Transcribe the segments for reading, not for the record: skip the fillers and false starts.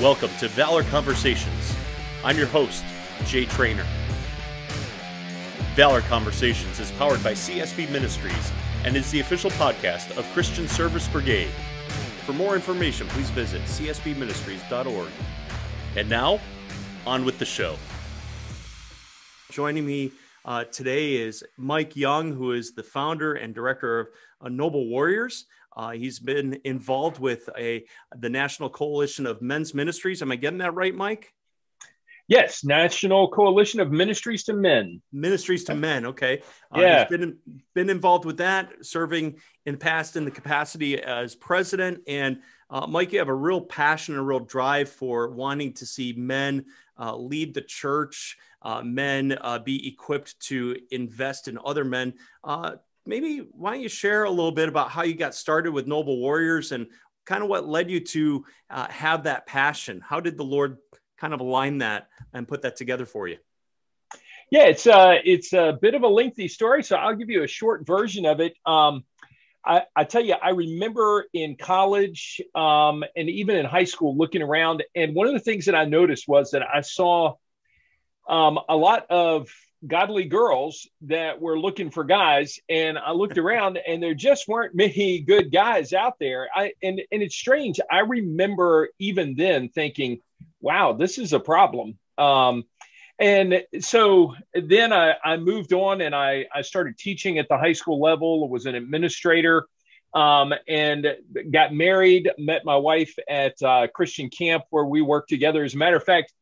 Welcome to Valor Conversations. I'm your host, Jay Trainer. Valor Conversations is powered by CSB Ministries and is the official podcast of Christian Service Brigade. For more information, please visit csbministries.org. And now, on with the show. Joining me today is Mike Young, who is the founder and director of Noble Warriors. He's been involved with the National Coalition of Men's Ministries. Am I getting that right, Mike? Yes, National Coalition of Ministries to Men. Ministries to Men, okay. Yeah. He's been involved with that, serving in the past in the capacity as president. And Mike, you have a real passion, a real drive for wanting to see men lead the church, men be equipped to invest in other men. Maybe why don't you share a little bit about how you got started with Noble Warriors and kind of what led you to have that passion? How did the Lord kind of align that and put that together for you? Yeah, it's a bit of a lengthy story, so I'll give you a short version of it. I tell you, I remember in college and even in high school looking around, and one of the things that I noticed was that I saw a lot of godly girls that were looking for guys, and I looked around and there just weren't many good guys out there. And it's strange. I remember even then thinking, wow, this is a problem. And so then I moved on and I started teaching at the high school level, was an administrator, and got married, met my wife at Christian camp where we worked together. As a matter of fact,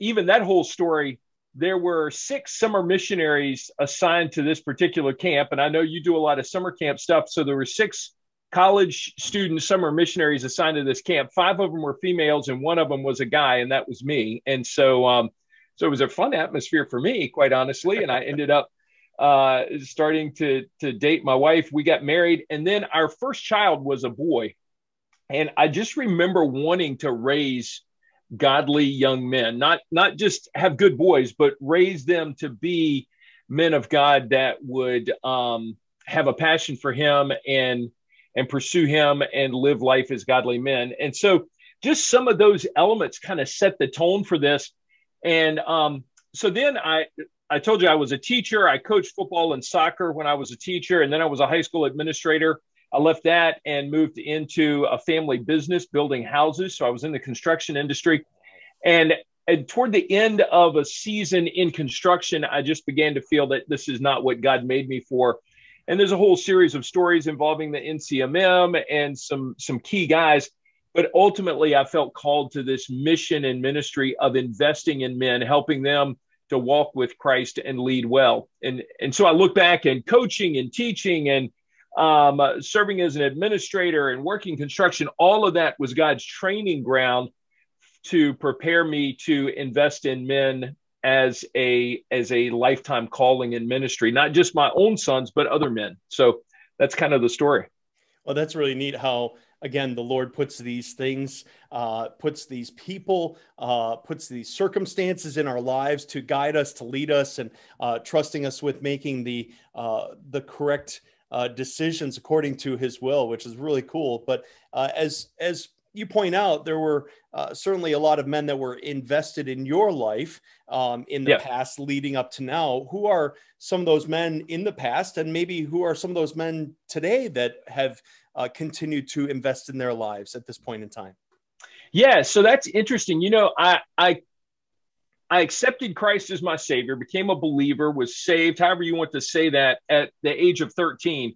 even that whole story, there were 6 summer missionaries assigned to this particular camp. And I know you do a lot of summer camp stuff. So there were 6 college student summer missionaries assigned to this camp. 5 of them were females and 1 of them was a guy, and that was me. And so, so it was a fun atmosphere for me, quite honestly. And I ended up starting to date my wife. We got married, and then our first child was a boy. And I just remember wanting to raise godly young men, not just have good boys, but raise them to be men of God that would have a passion for him and pursue him and live life as godly men. And so just some of those elements kind of set the tone for this. And so then I told you I was a teacher. I coached football and soccer when I was a teacher, and then I was a high school administrator. I left that and moved into a family business building houses. So I was in the construction industry. And toward the end of a season in construction, I just began to feel that this is not what God made me for. And there's a whole series of stories involving the NCMM and some key guys. But ultimately, I felt called to this mission and ministry of investing in men, helping them to walk with Christ and lead well. And so I look back and coaching and teaching and serving as an administrator and working construction, all of that was God's training ground to prepare me to invest in men as a lifetime calling in ministry, not just my own sons, but other men. So that's kind of the story. Well, that's really neat how, again, the Lord puts these things, puts these people, puts these circumstances in our lives to guide us, to lead us, and trusting us with making the correct decisions according to his will, which is really cool. But as you point out, there were certainly a lot of men that were invested in your life in the past leading up to now. Who are some of those men in the past, and maybe who are some of those men today that have continued to invest in their lives at this point in time? Yeah, so that's interesting. You know, I accepted Christ as my Savior, became a believer, was saved, however you want to say that, at the age of 13.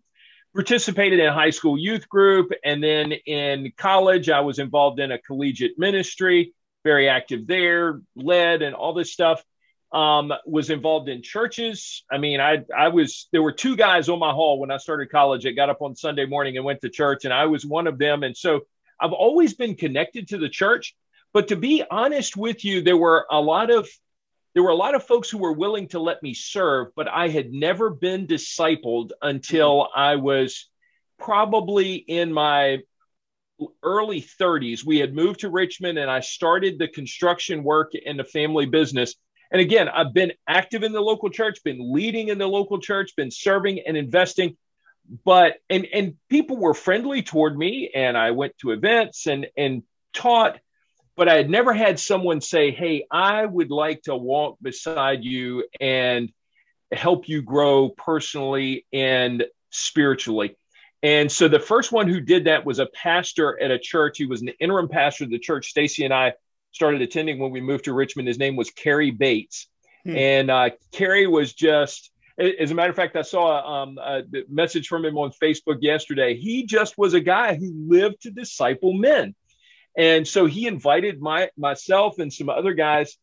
Participated in high school youth group, and then in college, I was involved in a collegiate ministry, very active there, led and all this stuff. Was involved in churches. I mean, there were 2 guys on my hall when I started college that got up on Sunday morning and went to church, and I was one of them. And so I've always been connected to the church. But to be honest with you, there were a lot of folks who were willing to let me serve, but I had never been discipled until I was probably in my early 30s. We had moved to Richmond, and I started the construction work in the family business. And again, I've been active in the local church, been leading in the local church, been serving and investing. But and people were friendly toward me, and I went to events and taught. but I had never had someone say, hey, I would like to walk beside you and help you grow personally and spiritually. And so the first one who did that was a pastor at a church. He was an interim pastor of the church Stacy and I started attending when we moved to Richmond. His name was Kerry Bates. And Kerry was just, as a matter of fact, I saw a message from him on Facebook yesterday. He just was a guy who lived to disciple men. And so he invited myself and some other guys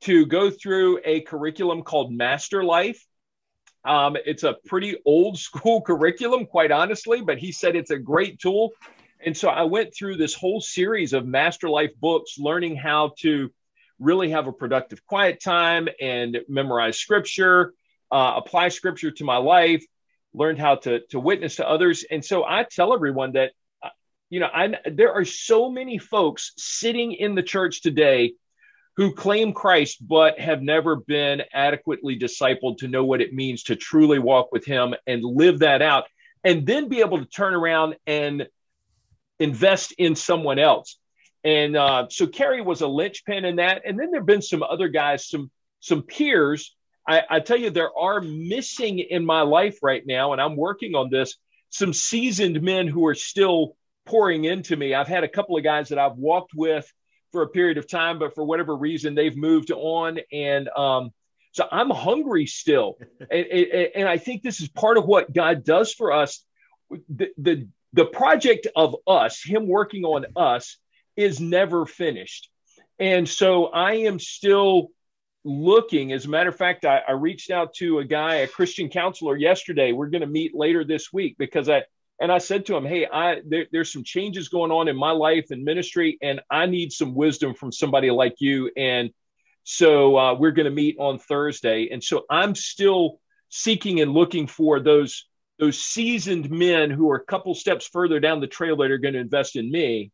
to go through a curriculum called Master Life. It's a pretty old school curriculum, quite honestly, but he said it's a great tool. And so I went through this whole series of Master Life books, learning how to really have a productive quiet time and memorize scripture, apply scripture to my life, learned how to witness to others. And so I tell everyone that, there are so many folks sitting in the church today who claim Christ, but have never been adequately discipled to know what it means to truly walk with him and live that out, and then be able to turn around and invest in someone else. And so Kerry was a linchpin in that. And then there've been some other guys, some peers. I tell you, there are missing in my life right now, and I'm working on this, some seasoned men who are still pouring into me. I've had a couple of guys that I've walked with for a period of time, but for whatever reason, they've moved on. And so I'm hungry still. And I think this is part of what God does for us. The project of us, him working on us, is never finished. And so I am still looking. As a matter of fact, I reached out to a guy, a Christian counselor yesterday. We're going to meet later this week because I said to him, hey, there's some changes going on in my life and ministry, and I need some wisdom from somebody like you. And so we're going to meet on Thursday. And so I'm still seeking and looking for those seasoned men who are a couple steps further down the trail that are going to invest in me.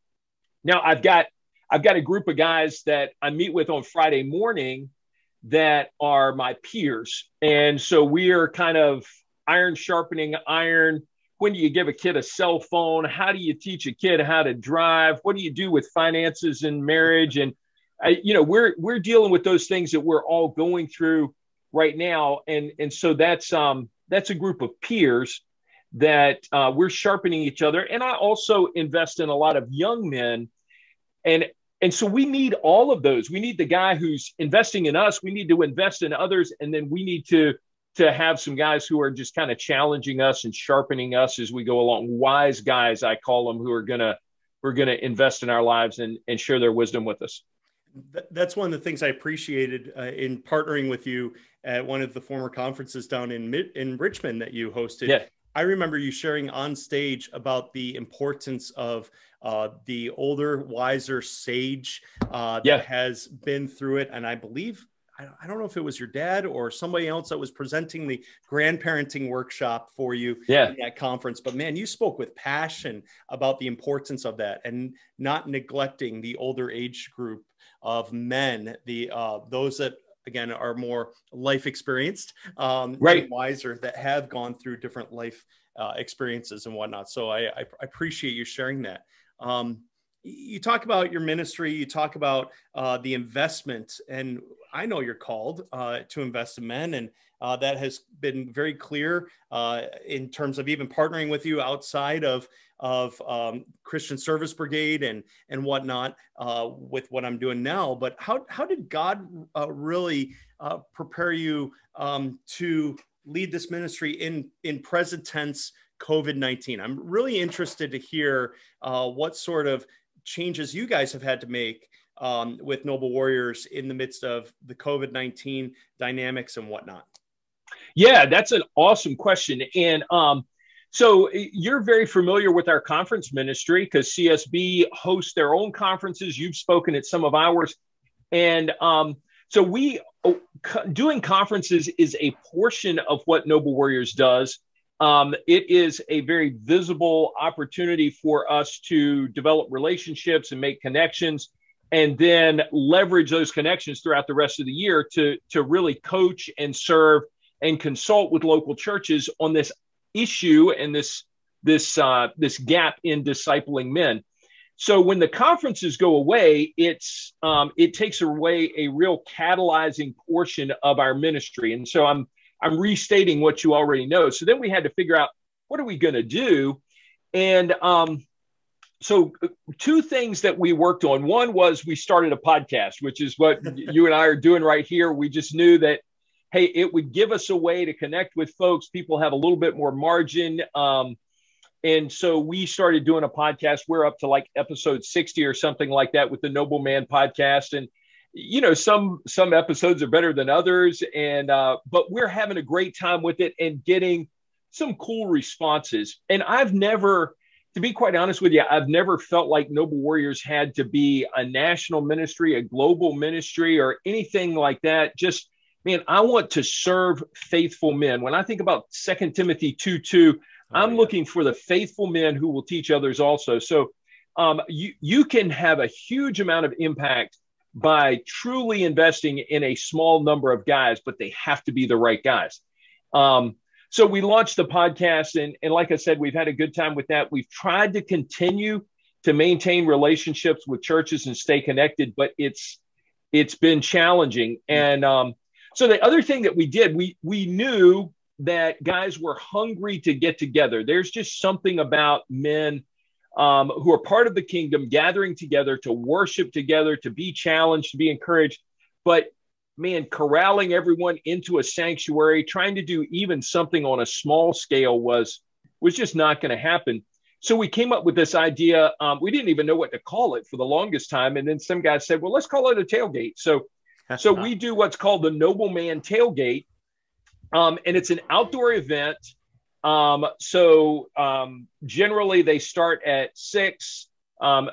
Now, I've got a group of guys that I meet with on Friday morning that are my peers. And so we are kind of iron sharpening iron. When do you give a kid a cell phone? How do you teach a kid how to drive? What do you do with finances and marriage? And, we're dealing with those things that we're all going through right now. And so that's a group of peers that we're sharpening each other. And I also invest in a lot of young men. And so we need all of those. We need the guy who's investing in us. We need to invest in others. And then we need to have some guys who are just kind of challenging us and sharpening us as we go along. Wise guys, I call them, who are going to invest in our lives and share their wisdom with us. That's one of the things I appreciated in partnering with you at one of the former conferences down in Richmond that you hosted. Yeah. I remember you sharing on stage about the importance of the older, wiser sage that has been through it. And I believe, I don't know if it was your dad or somebody else that was presenting the grandparenting workshop for you in that conference. But man, you spoke with passion about the importance of that and not neglecting the older age group of men, those that, again, are more life experienced, and wiser, that have gone through different life experiences and whatnot. So I appreciate you sharing that. You talk about your ministry, you talk about the investment, and I know you're called to invest in men, and that has been very clear in terms of even partnering with you outside of Christian Service Brigade and whatnot with what I'm doing now. But how did God really prepare you to lead this ministry in present tense COVID-19? I'm really interested to hear what sort of changes you guys have had to make with Noble Warriors in the midst of the COVID-19 dynamics and whatnot. Yeah, that's an awesome question. And so you're very familiar with our conference ministry because CSB hosts their own conferences. You've spoken at some of ours. And so doing conferences is a portion of what Noble Warriors does. It is a very visible opportunity for us to develop relationships and make connections, and then leverage those connections throughout the rest of the year to really coach and serve and consult with local churches on this issue and this gap in discipling men. So when the conferences go away, it takes away a real catalyzing portion of our ministry. And so I'm restating what you already know. So then we had to figure out, what are we going to do? And so two things that we worked on. One was we started a podcast, which is what you and I are doing right here. We just knew that, hey, it would give us a way to connect with folks. People have a little bit more margin. And so we started doing a podcast. We're up to like episode 60 or something like that with the Noble Man podcast. And, you know, some episodes are better than others. And but we're having a great time with it and getting some cool responses. And I've never, to be quite honest with you, I've never felt like Noble Warriors had to be a national ministry, a global ministry, or anything like that. Just, man, I want to serve faithful men. When I think about 2 Timothy 2:2, I'm looking for the faithful men who will teach others also. So you can have a huge amount of impact by truly investing in a small number of guys, but they have to be the right guys. So we launched the podcast, and like I said, we've had a good time with that. We've tried to continue to maintain relationships with churches and stay connected, but it's been challenging. And so the other thing that we did, we knew that guys were hungry to get together. There's just something about men who are part of the kingdom gathering together to worship together, to be challenged, to be encouraged. But man, corralling everyone into a sanctuary, trying to do even something on a small scale was just not going to happen. So we came up with this idea. We didn't even know what to call it for the longest time. And then some guys said, well, let's call it a tailgate. So we do what's called the Noble Man Tailgate. And it's an outdoor event. Generally they start at 6.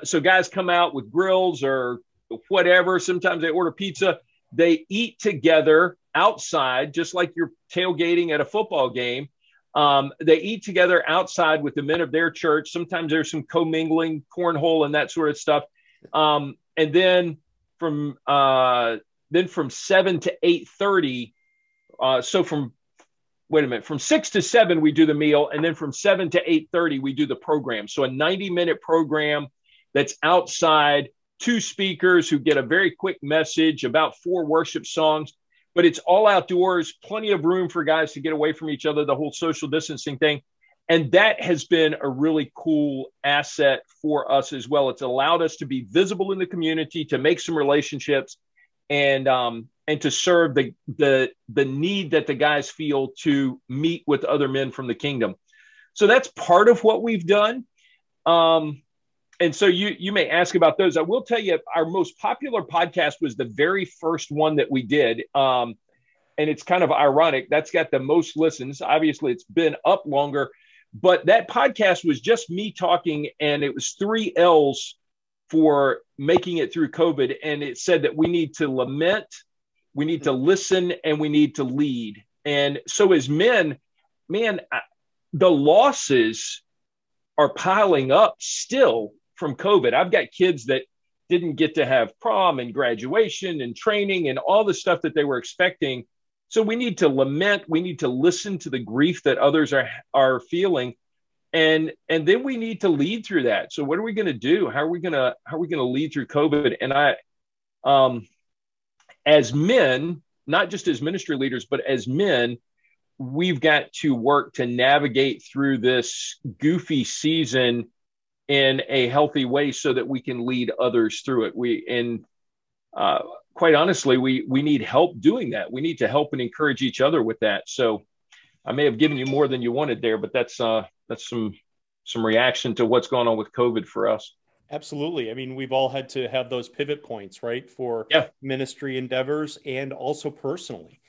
So guys come out with grills or whatever. Sometimes they order pizza. They eat together outside, just like you're tailgating at a football game. They eat together outside with the men of their church. Sometimes there's some commingling, cornhole, and that sort of stuff. And then from 7 to 8:30. From 6 to 7, we do the meal. And then from 7 to 8:30, we do the program. So a 90-minute program that's outside, 2 speakers who get a very quick message, about 4 worship songs, but it's all outdoors, plenty of room for guys to get away from each other, the whole social distancing thing. And that has been a really cool asset for us as well. It's allowed us to be visible in the community, to make some relationships, and to serve the need that the guys feel to meet with other men from the kingdom. So that's part of what we've done. And so you may ask about those. I will tell you, our most popular podcast was the very first one that we did. And it's kind of ironic. That's got the most listens. Obviously, it's been up longer. But that podcast was just me talking, and it was 3 L's for making it through COVID. And it said that we need to lament, we need to listen, and we need to lead. And so as men, man, the losses are piling up still from COVID. I've got kids that didn't get to have prom and graduation and training and all the stuff that they were expecting. So we need to lament. We need to listen to the grief that others are feeling. And then we need to lead through that. So what are we going to do? How are we going to lead through COVID? And as men, not just as ministry leaders, but as men, we've got to work to navigate through this goofy season in a healthy way so that we can lead others through it. Quite honestly, we need help doing that. We need to help and encourage each other with that. So I may have given you more than you wanted there, but that's some reaction to what's going on with COVID for us. Absolutely. I mean, we've all had to have those pivot points, right? For ministry endeavors and also personally.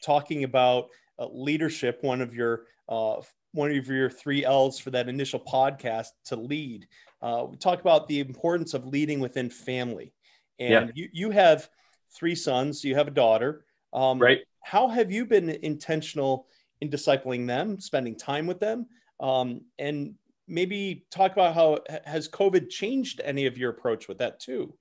Talking about leadership, one of your 3 L's for that initial podcast, to lead. We talk about the importance of leading within family. And you have 3 sons, you have a daughter. Right. How have you been intentional in discipling them, spending time with them? And maybe talk about how has COVID changed any of your approach with that too?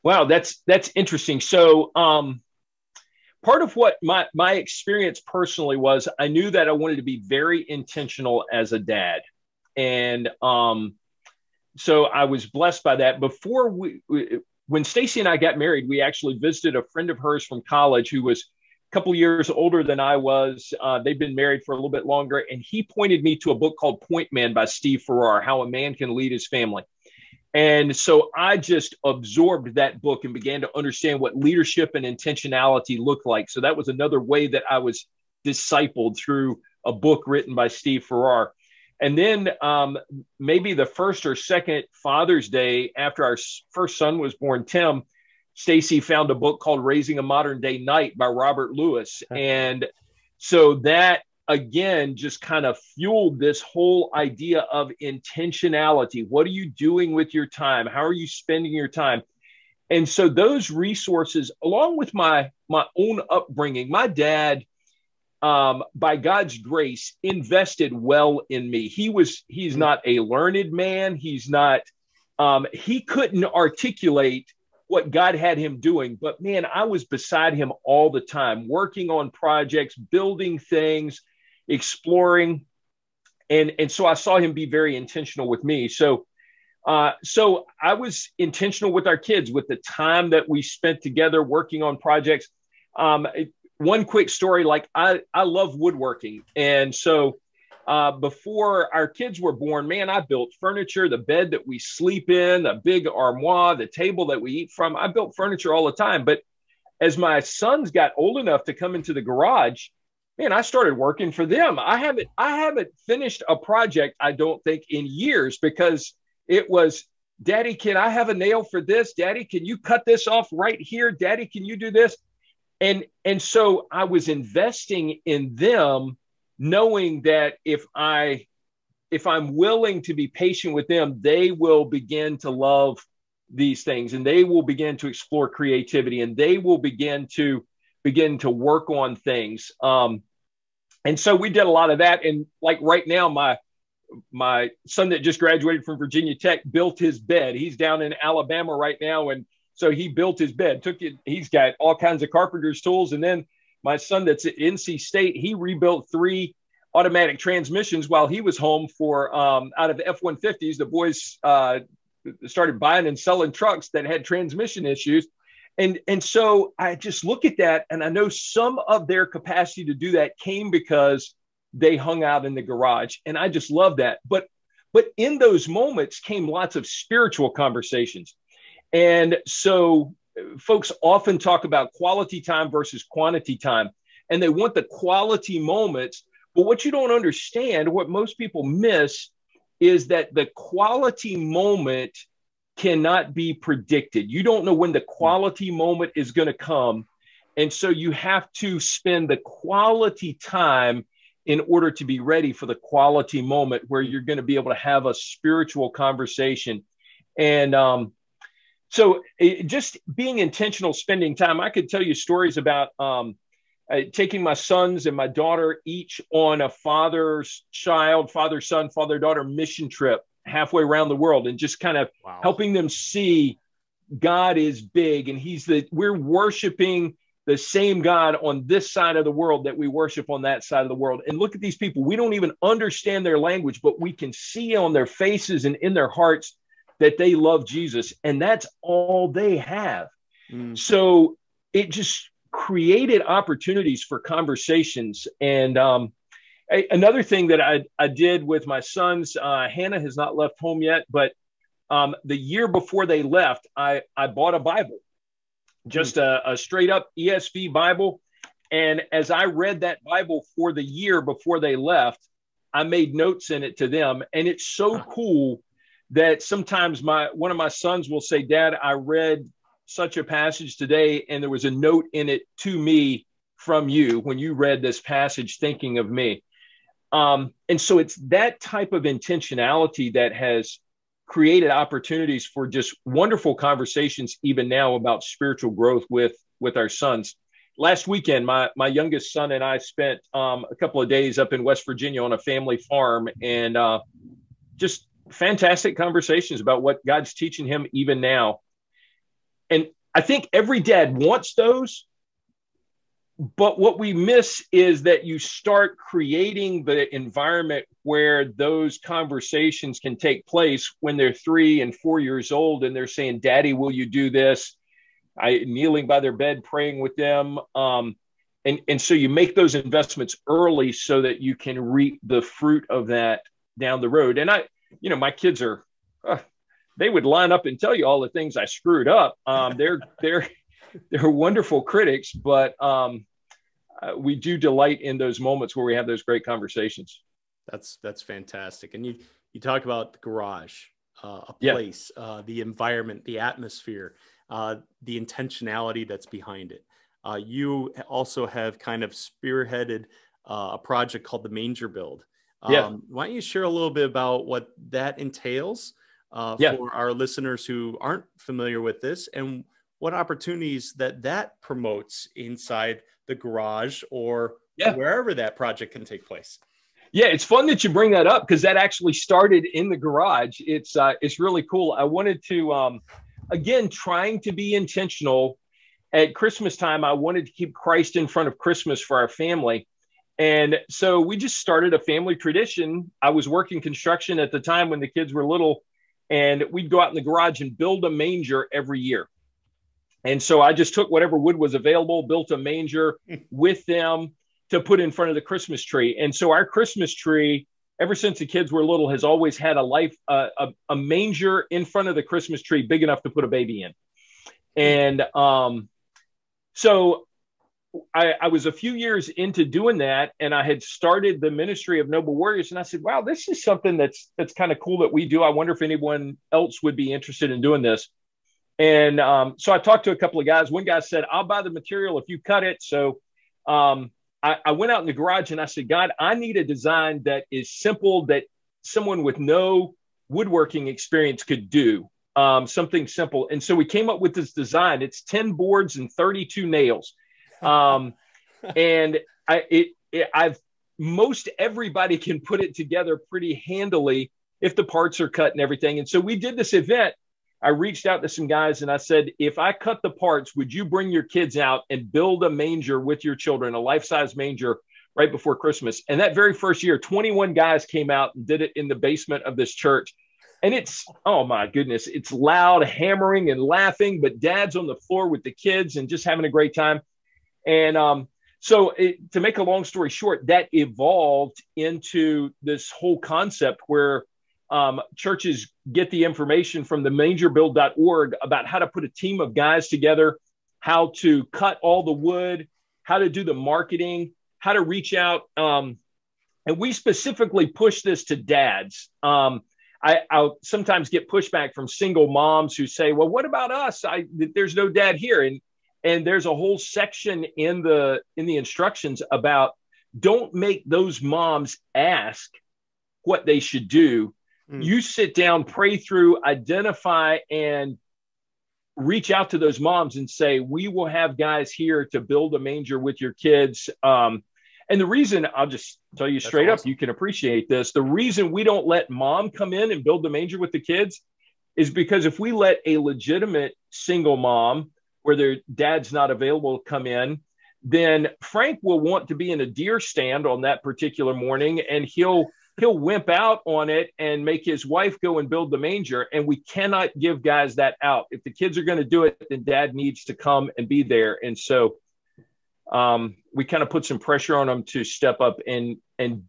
Wow, that's interesting. So part of what my experience personally was, I knew that I wanted to be very intentional as a dad. And so I was blessed by that. Before when Stacy and I got married, we actually visited a friend of hers from college who was a couple years older than I was. They've been married for a little bit longer, and he pointed me to a book called Point Man by Steve Farrar, How a Man Can Lead His Family. And so I just absorbed that book and began to understand what leadership and intentionality looked like. So that was another way that I was discipled, through a book written by Steve Farrar. And then maybe the first or second Father's Day after our first son was born, Tim, Stacy found a book called Raising a Modern Day Knight by Robert Lewis. And so that, again, just kind of fueled this whole idea of intentionality. What are you doing with your time? How are you spending your time? And so those resources, along with my own upbringing, my dad, by God's grace, invested well in me. He's not a learned man. He's not, he couldn't articulate what God had him doing, but man, I was beside him all the time, working on projects, building things, exploring. And so I saw him be very intentional with me. So I was intentional with our kids, with the time that we spent together working on projects. One quick story, like I love woodworking. And so before our kids were born, man, I built furniture, the bed that we sleep in, the big armoire, the table that we eat from. I built furniture all the time. But as my sons got old enough to come into the garage, man, I started working for them. I haven't finished a project, I don't think, in years, because it was, Daddy, can I have a nail for this? Daddy, can you cut this off right here? Daddy, can you do this? And so I was investing in them, knowing that if I'm willing to be patient with them, they will begin to love these things, and they will begin to explore creativity, and they will begin to work on things. And so we did a lot of that. And like right now, my son that just graduated from Virginia Tech built his bed. He's down in Alabama right now, and so he built his bed. He's got all kinds of carpenter's tools. And then my son that's at NC State, he rebuilt 3 automatic transmissions while he was home for out of the F-150s. The boys started buying and selling trucks that had transmission issues. And so I just look at that, and I know some of their capacity to do that came because they hung out in the garage. And I just love that. But in those moments came lots of spiritual conversations. And so folks often talk about quality time versus quantity time, and they want the quality moments. But what you don't understand, what most people miss, is that the quality moment cannot be predicted. You don't know when the quality moment is going to come. And so you have to spend the quality time in order to be ready for the quality moment where you're going to be able to have a spiritual conversation. And so just being intentional, spending time. I could tell you stories about taking my sons and my daughter each on a father-son, father-daughter mission trip halfway around the world, and just kind of helping them see God is big, and we're worshiping the same God on this side of the world that we worship on that side of the world. And look at these people. We don't even understand their language, but we can see on their faces and in their hearts that they love Jesus, and that's all they have. So it just created opportunities for conversations. And another thing that I did with my sons, Hannah has not left home yet, but the year before they left, I bought a Bible, just a straight up ESV Bible. And as I read that Bible for the year before they left, I made notes in it to them. And it's so cool that sometimes one of my sons will say, Dad, I read such a passage today, and there was a note in it to me from you when you read this passage, thinking of me. And so it's that type of intentionality that has created opportunities for just wonderful conversations, even now, about spiritual growth with our sons. Last weekend, my youngest son and I spent a couple of days up in West Virginia on a family farm, and just fantastic conversations about what God's teaching him even now. And I think every dad wants those, But what we miss is that you start creating the environment where those conversations can take place when they're 3 and 4 years old and they're saying, Daddy, will you do this? Kneeling by their bed, praying with them. And so you make those investments early so that you can reap the fruit of that down the road. And my kids are, they would line up and tell you all the things I screwed up. They're wonderful critics, but we do delight in those moments where we have those great conversations. That's fantastic. And you talk about the garage, a place, the environment, the atmosphere, the intentionality that's behind it. You also have kind of spearheaded a project called the Manger Build. Why don't you share a little bit about what that entails for our listeners who aren't familiar with this, and what opportunities that promotes inside the garage or wherever that project can take place? Yeah, it's fun that you bring that up because that actually started in the garage. It's really cool. I wanted to, again, trying to be intentional. At Christmas time, I wanted to keep Christ in front of Christmas for our family. And so we just started a family tradition. I was working construction at the time when the kids were little, and we'd go out in the garage and build a manger every year. And so I just took whatever wood was available, built a manger with them to put in front of the Christmas tree. And so our Christmas tree, ever since the kids were little, has always had a manger in front of the Christmas tree big enough to put a baby in. And so I was a few years into doing that, and I had started the ministry of Noble Warriors. And I said, wow, this is something that's kind of cool that we do. I wonder if anyone else would be interested in doing this. And so I talked to a couple of guys. One guy said, I'll buy the material if you cut it. So I went out in the garage and I said, God, I need a design that is simple, that someone with no woodworking experience could do, something simple. And so we came up with this design. It's 10 boards and 32 nails. And most everybody can put it together pretty handily if the parts are cut and everything. And so we did this event. I reached out to some guys and I said, if I cut the parts, would you bring your kids out and build a manger with your children, a life-size manger right before Christmas? And that very first year, 21 guys came out and did it in the basement of this church. And it's, oh my goodness, it's loud, hammering and laughing, but dad's on the floor with the kids and just having a great time. And so to make a long story short, that evolved into this whole concept where churches get the information from the mangerbuild.org about how to put a team of guys together, how to cut all the wood, how to do the marketing, how to reach out. And we specifically push this to dads. I'll sometimes get pushback from single moms who say, well, what about us? There's no dad here. And there's a whole section in the instructions about don't make those moms ask what they should do. You sit down, pray through, identify, and reach out to those moms and say, we will have guys here to build a manger with your kids. And the reason, I'll just tell you straight up, you can appreciate this. The reason we don't let mom come in and build the manger with the kids is because if we let a legitimate single mom where their dad's not available come in, then Frank will want to be in a deer stand on that particular morning, and he'll wimp out on it and make his wife go and build the manger. And we cannot give guys that out. If the kids are going to do it, then dad needs to come and be there. And so we kind of put some pressure on them to step up and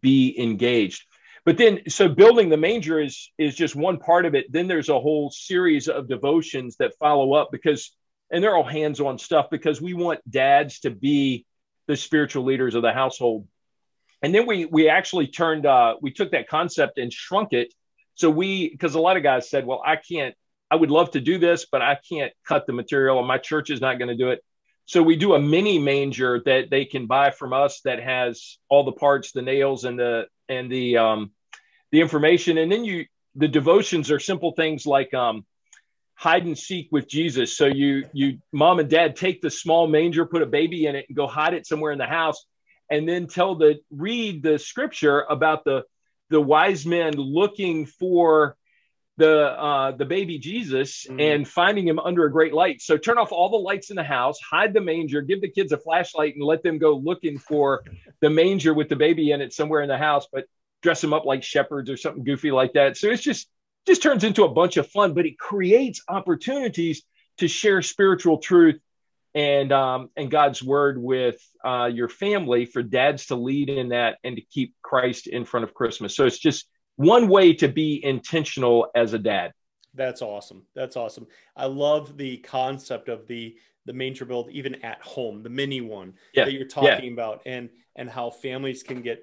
be engaged. But then, so building the manger is just one part of it. Then there's a whole series of devotions that follow up and they're all hands-on stuff because we want dads to be the spiritual leaders of the household. And then we actually we took that concept and shrunk it. So because a lot of guys said, well, I would love to do this, but I can't cut the material and my church is not going to do it. So we do a mini manger that they can buy from us that has all the parts, the nails and the information. And then the devotions are simple things like, hide and seek with Jesus. So you mom and dad take the small manger, put a baby in it and go hide it somewhere in the house. And then read the scripture about the wise men looking for the baby Jesus and finding him under a great light. So turn off all the lights in the house, hide the manger, give the kids a flashlight, and let them go looking for the manger with the baby in it somewhere in the house, but dress them up like shepherds or something goofy like that. So it's just turns into a bunch of fun, but it creates opportunities to share spiritual truth and God's word with your family, for dads to lead in that and to keep Christ in front of Christmas. So it's just one way to be intentional as a dad. That's awesome. That's awesome. I love the concept of the manger build, even at home, the mini one that you're talking about, and how families can get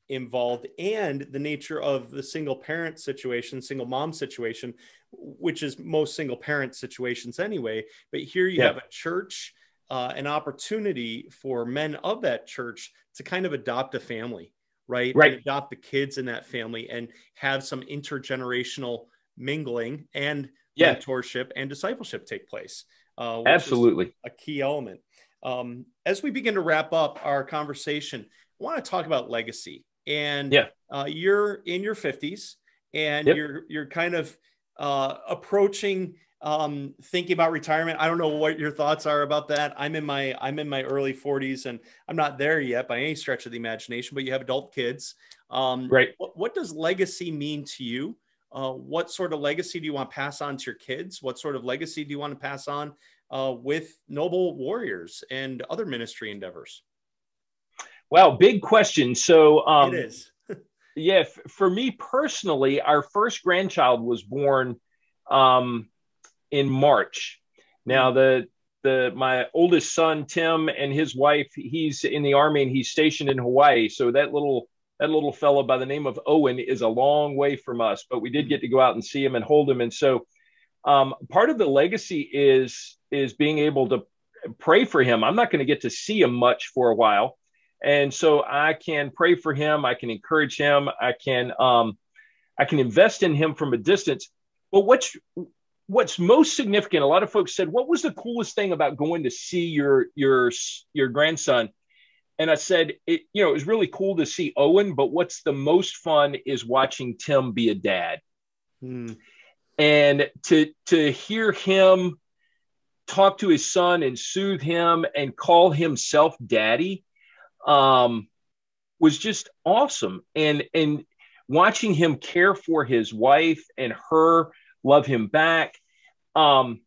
involved, and the nature of the single parent situation, single mom situation, which is most single parent situations anyway. But here you have a church, an opportunity for men of that church to kind of adopt a family, right? And adopt the kids in that family and have some intergenerational mingling and mentorship and discipleship take place. Absolutely. A key element. As we begin to wrap up our conversation, I want to talk about legacy. And you're in your 50s, and you're kind of approaching thinking about retirement. I don't know what your thoughts are about that. I'm in my early 40s, and I'm not there yet by any stretch of the imagination, but you have adult kids. What does legacy mean to you? What sort of legacy do you want to pass on to your kids? What sort of legacy do you want to pass on with Noble Warriors and other ministry endeavors? Wow, big question. So it is. For me personally, our first grandchild was born in March. Now, my oldest son, Tim, and his wife, he's in the Army and he's stationed in Hawaii. So that little fellow by the name of Owen is a long way from us, but we did get to go out and see him and hold him. And so part of the legacy is being able to pray for him. I'm not going to get to see him much for a while. And so I can pray for him. I can encourage him. I can invest in him from a distance. But what's most significant, a lot of folks said, what was the coolest thing about going to see your grandson? And I said, it was really cool to see Owen, but what's the most fun is watching Tim be a dad. And to hear him talk to his son and soothe him and call himself daddy was just awesome. And watching him care for his wife and her love him back. I'm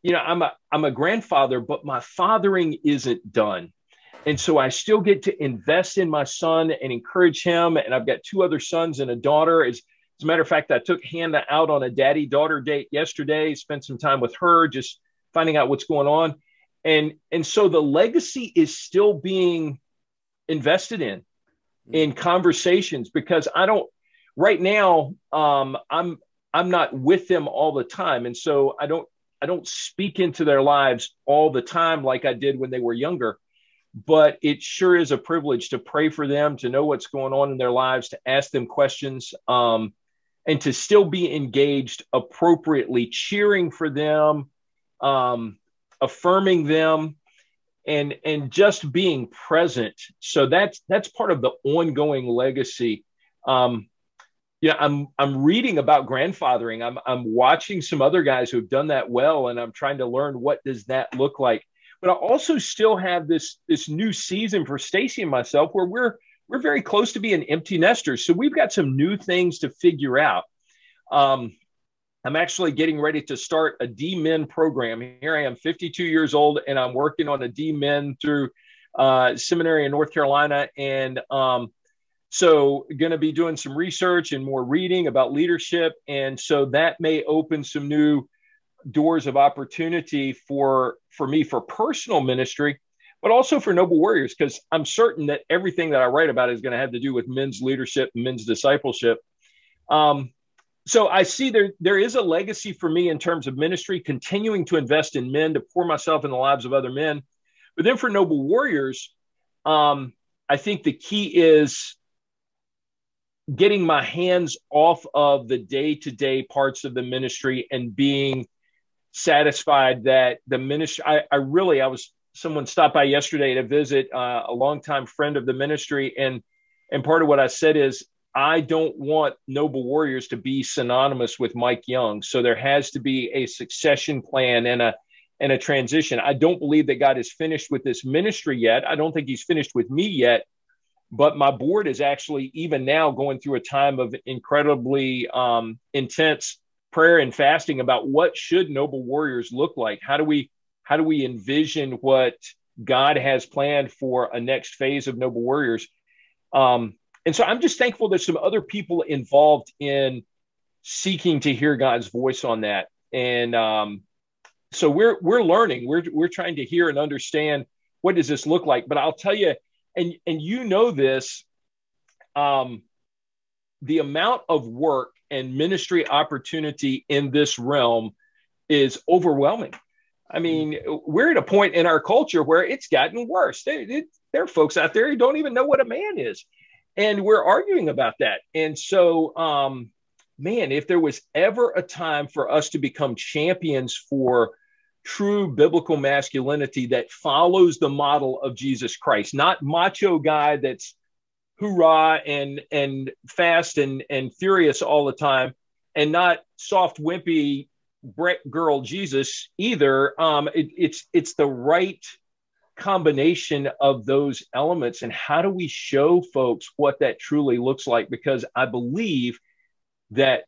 a grandfather, but my fathering isn't done. And so I still get to invest in my son and encourage him. And I've got 2 other sons and a daughter. As a matter of fact, I took Hannah out on a daddy-daughter date yesterday, spent some time with her, just finding out what's going on. And so the legacy is still being invested in conversations, because right now, I'm not with them all the time. And so I don't speak into their lives all the time like I did when they were younger. But it sure is a privilege to pray for them, to know what's going on in their lives, to ask them questions, and to still be engaged appropriately, cheering for them, affirming them, and just being present. So that's part of the ongoing legacy. I'm reading about grandfathering. I'm watching some other guys who have done that well, and I'm trying to learn, what does that look like? But I also still have this new season for Stacy and myself where we're very close to being empty nesters. So we've got some new things to figure out. I'm actually getting ready to start a D-Min program. Here I am, 52 years old, and I'm working on a D-Min through seminary in North Carolina. And so going to be doing some research and more reading about leadership. And so that may open some new doors of opportunity for me for personal ministry, but also for Noble Warriors, because I'm certain that everything that I write about is going to have to do with men's leadership and men's discipleship. So I see there is a legacy for me in terms of ministry, continuing to invest in men, to pour myself in the lives of other men. But then for Noble Warriors, I think the key is getting my hands off of the day-to-day parts of the ministry and being satisfied that the ministry, someone stopped by yesterday to visit, a longtime friend of the ministry. And part of what I said is, I don't want Noble Warriors to be synonymous with Mike Young. So there has to be a succession plan and a transition. I don't believe that God is finished with this ministry yet. I don't think he's finished with me yet. But my board is actually even now going through a time of incredibly intense prayer and fasting about what should Noble Warriors look like. How do we envision what God has planned for a next phase of Noble Warriors? And so I'm just thankful there's some other people involved in seeking to hear God's voice on that. And so we're learning. We're trying to hear and understand what does this look like. But I'll tell you, and you know this, the amount of work and ministry opportunity in this realm is overwhelming. I mean, we're at a point in our culture where it's gotten worse. There are folks out there who don't even know what a man is. And we're arguing about that. And so, man, if there was ever a time for us to become champions for true biblical masculinity that follows the model of Jesus Christ, not macho guy that's hoorah and fast and furious all the time, and not soft, wimpy Brett girl Jesus either. It's the right combination of those elements. And how do we show folks what that truly looks like? Because I believe that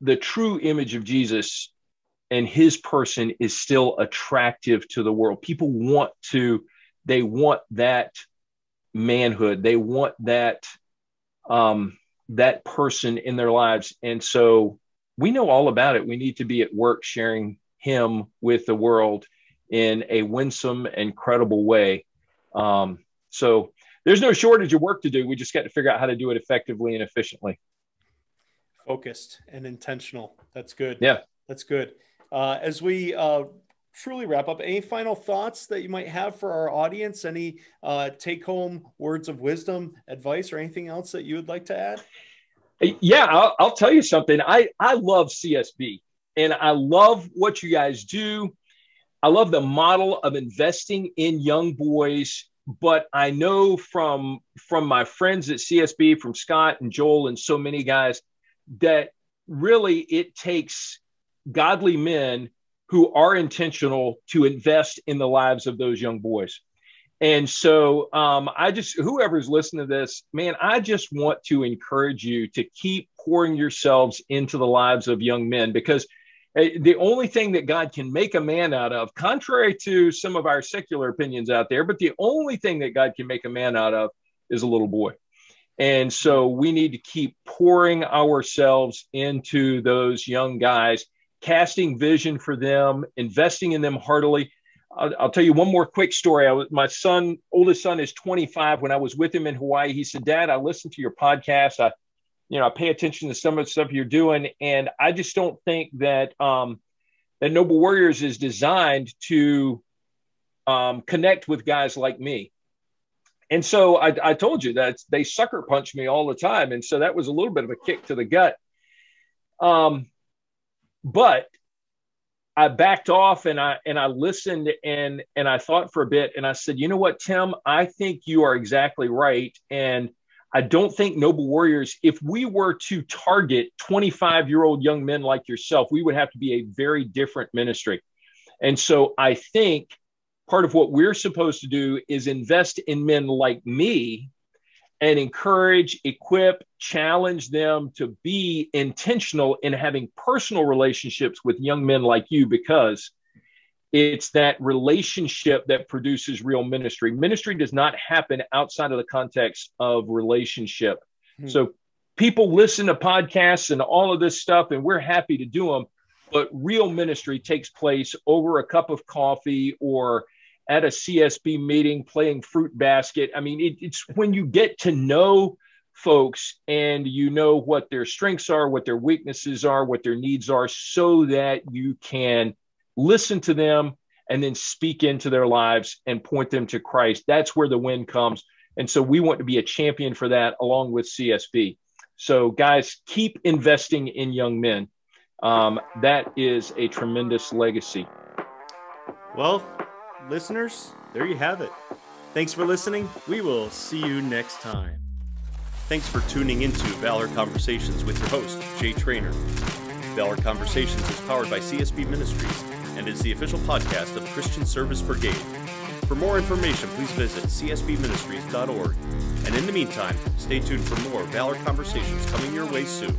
the true image of Jesus and his person is still attractive to the world. People want that manhood. They want that person in their lives. And so we know all about it. We need to be at work sharing him with the world in a winsome and credible way. So there's no shortage of work to do. We just got to figure out how to do it effectively and efficiently. Focused and intentional. That's good. Yeah. That's good. As we truly wrap up, any final thoughts that you might have for our audience? Any take-home words of wisdom, advice, or anything else that you would like to add? Yeah, I'll tell you something. I love CSB, and I love what you guys do. I love the model of investing in young boys, but I know from my friends at CSB, from Scott and Joel and so many guys, that really it takes godly men who are intentional to invest in the lives of those young boys. And so whoever's listening to this, man, I just want to encourage you to keep pouring yourselves into the lives of young men, because the only thing that God can make a man out of, contrary to some of our secular opinions out there, but the only thing that God can make a man out of is a little boy. And so we need to keep pouring ourselves into those young guys, casting vision for them, investing in them heartily. I'll tell you one more quick story. My oldest son is 25. When I was with him in Hawaii, he said, "Dad, I listened to your podcast. I pay attention to some of the stuff you're doing. And I just don't think that that Noble Warriors is designed to connect with guys like me." And so I told you that they sucker punch me all the time. And so that was a little bit of a kick to the gut. But I backed off and I listened and I thought for a bit, and I said, "You know what, Tim, I think you are exactly right. And I don't think Noble Warriors, if we were to target 25-year-old young men like yourself, we would have to be a very different ministry." And so I think part of what we're supposed to do is invest in men like me and encourage, equip, challenge them to be intentional in having personal relationships with young men like you, because it's that relationship that produces real ministry. Ministry does not happen outside of the context of relationship. So people listen to podcasts and all of this stuff, and we're happy to do them, but real ministry takes place over a cup of coffee or at a CSB meeting playing fruit basket. I mean, it's when you get to know folks and you know what their strengths are, what their weaknesses are, what their needs are, so that you can listen to them and then speak into their lives and point them to Christ. That's where the win comes. And so we want to be a champion for that along with CSB. So guys, keep investing in young men. That is a tremendous legacy. Well, listeners, there you have it. Thanks for listening. We will see you next time. Thanks for tuning into Valor Conversations with your host, Jay Trainer. Valor Conversations is powered by CSB Ministries and is the official podcast of Christian Service Brigade. For more information, please visit csbministries.org. And in the meantime, stay tuned for more Valor Conversations coming your way soon.